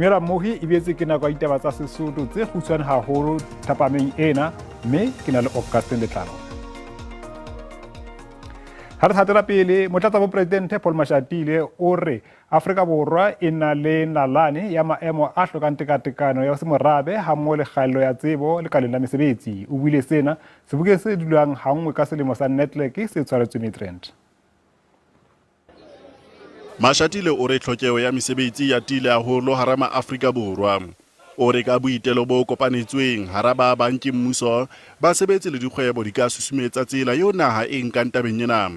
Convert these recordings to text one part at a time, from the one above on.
Dumela mohi e betse ke nako ya ditaba tsa Sesotho tse kgutshwane haholo thapameng ena mme ke na le Augustin Letlalo. Ha re thatela pele motlatsa mopresidente Paul Mashatile o re Afrika Borwa e na le nalane ya maemo a hlokang tekatekano ya semorabe ha mmoho le kgaello ya tsebo le kaleng la mesebetsi. O buile sena sebokeng se dulang hangwe ka selemo sa network se tshwaretsweng Midrand. Mashatile o re tlhokeho ya mesebetsi ya tile haholo hara Afrika Borwa. O re ka boitelo bo kopanetsweng hara ba bang ke mmuso ba sebetse le dikgwebo di ka susumetsa tsela yo naha e nkang tabeng ena.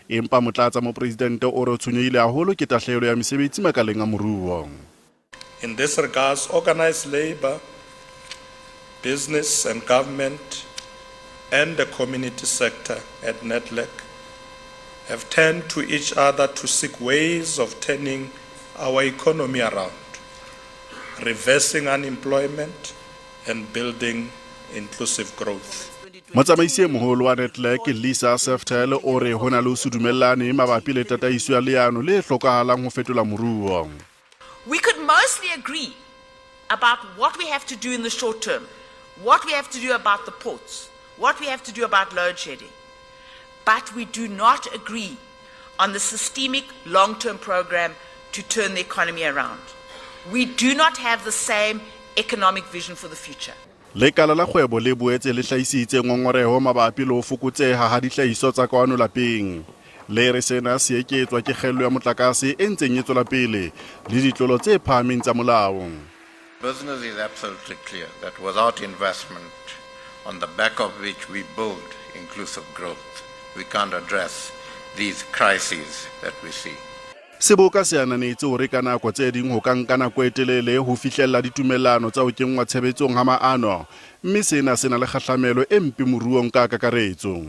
Empa motlatsa mopresidente o re tshwenyehile haholo ke tahlehelo ya mesebetsi makaleng a moruo. In this regards, organized labor, business and government and the community sector at Netlek have turned to each other to seek ways of turning our economy around, reversing unemployment and building inclusive growth. Motsamaisi moholo wa Netlek Sesotho o re hona le sudumellane mabapi le tataiso ya leano le hlokahalang ho fetola moruo. We could mostly agree about what we have to do in the short term, what we have to do about the ports, what we have to do about load shedding. But we do not agree on the systemic long-term program to turn the economy around. We do not have the same economic vision for the future. Lekala la kgwebo le boetse le hlahisitse ngongoreho mabapi le ho fokotseha ha dihlahiswa tsa kwano lapeng. Le re sena se eketswa ke kgello ya motlakase e ntseng e tswela pele le ditlolo tse phahameng tsa molao. Business is absolutely clear that without investment on the back of which we build inclusive growth, we can't address these crises that we see. Seboka se ananetse hore ka nako tse ding ho ka nka nako e telele ho fihlella ditumellano tsa ho kenngwa tshebetsong ha maano, mme sena se na le kgahlamelo e mpe moruong ka kakaretso.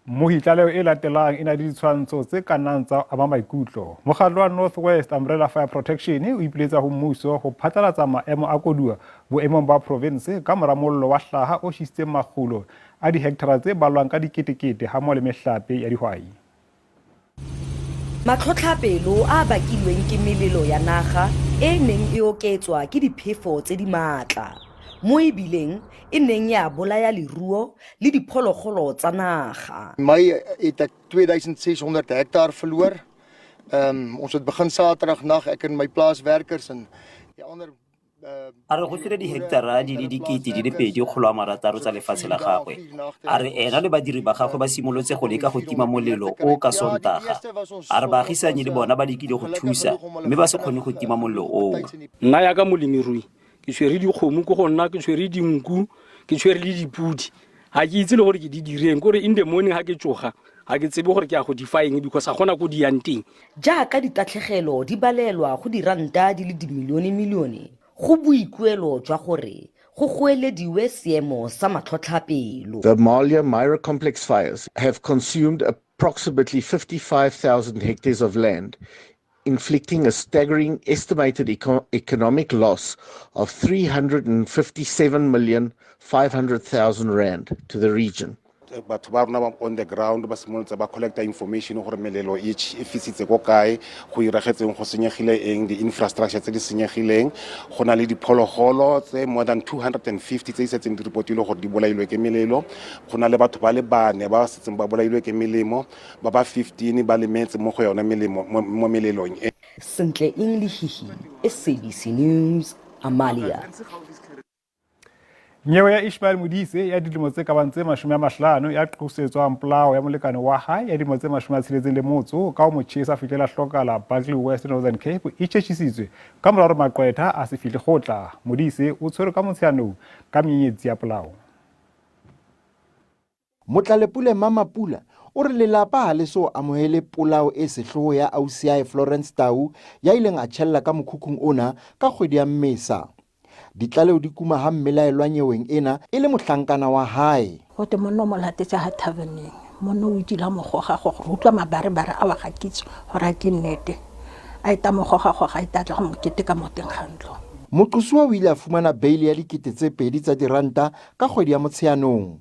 Mohitlaleho e latelang ena le ditshwantsho tse kanang tsa ama maikutlo. Mokgatlo wa Northwest Umbrella Fire Protection o ipiletsa ho mmuso ho phatlalatsa maemo a koduwa boemong ba province ka mora mollo wa hlaha o shisitseng makgulo a dihekthara tse balwang ka diketekete ha mmoho le mehlape ya dihwai. Matlhotlhapelo a bakilweng ke melelo ya naga e neng e oketswa ke diphefo tse di matla. Mo ebileng e neng ya bolaya leruo le diphologolo tsa naga. My het ek 2600 hektaar verloor. Ons het begin Saterdagnag ek en my plaaswerkers en die ander Are go tsere di hektara di le dikete di le pedi kgolo a marataro tsa lefatshe la gagwe. Are ena le badiri ba gagwe ba simolotse go leka go tima molelo o ka Sontaga. Are baagisanye le bona ba lekile go thusa mme ba se kgone go tima molelo o. Nna ya ka molemirui ke tshwere dikgomo go nna ke tshwere dinku ke tshwere le dipudi. Ha ke itse le gore ke di direng gore in the morning ha ke tsoga ha ke tsebe gore ke a go defying because a gona go di yanteng. Jaaka ditatlhegelo di balelwa go diranta di le dimilione go buikuelo jwa gore go goelediwe seemo sa matlhotlhapelo. The Malia Myra complex fires have consumed approximately 55,000 hectares of land, inflicting a staggering estimated economic loss of 357,500,000 rand to the region. Batho ba rona on the ground ba simolotse ba collecta information gore melelo e fisitse go kae go iragetseng go senyegile eng di infrastructure tse di senyegileng go na le diphologolo tse more than 250 tse isetseng di reportile gore di bolailwe ke melelo go na le batho ba le bane ba setseng ba bolailwe ke melemo ba ba 15 ba lemetse mo go yona melemo mo melelong e. Sentle English SABC News Amalia. Nyewe ya Ishmael Modise ya dilemo tse ka bang tse 50 ya qosetswa polao ya molekane wa hae ya dilemo tse 60 le motso ka o motjhesa fihlela hlokala Buckley West Northern Cape e tshetshisitswe ka moraro maqwetha a se fihle khotla. Modise o tshwere ka motshianong ka menyetsi ya polao. Motlalepule Mama Pula o re lelapa ha le so amohele polao e sehloho ya ausi ya Florence Tau ya ileng a tshella ka mokhukhung ona ka kgwedi ya Mmesa. Ditlaleo di kuma ha mmelaelwa nyeweng ena e le mohlankana wa hae. Go te monno mo latetse ha taveneng monno o itila mogoga go utlwa mabarebare a wa ga kitso gore ke nnete a eta mogoga go ga itatla go mokete ka moteng gantlo. Moqosuwa o ile a fumana bail ya dikete tse 2 tsa diranta ka kgwedi ya Motsheanong.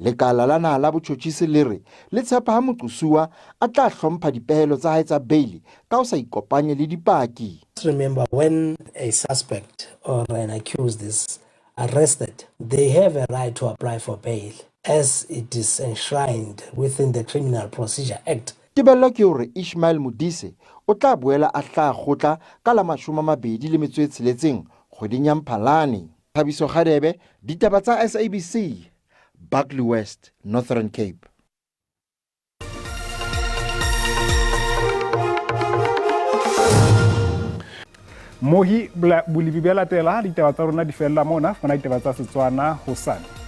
lekala la naha la botjhotjhisi le re le tshepa ha moqosuwa a tla hlompha dipehelo tsa hae tsa beili ka ho sa ikopanye le dipaki. Remember, when a suspect or an accused is arrested, they have a right to apply for bail as it is enshrined within the Criminal Procedure Act. Tebello ke hore Ishmael Modise o tla boela a tla kgotla ka la 26 kgweding ya Mphalane. Thabiso Khadebe, ditaba tsa SABC, Buckley West, Northern Cape. Mohi bolibi bja latela ditaba tsa rona di fella mona fana ditaba tsa Setswana hosane.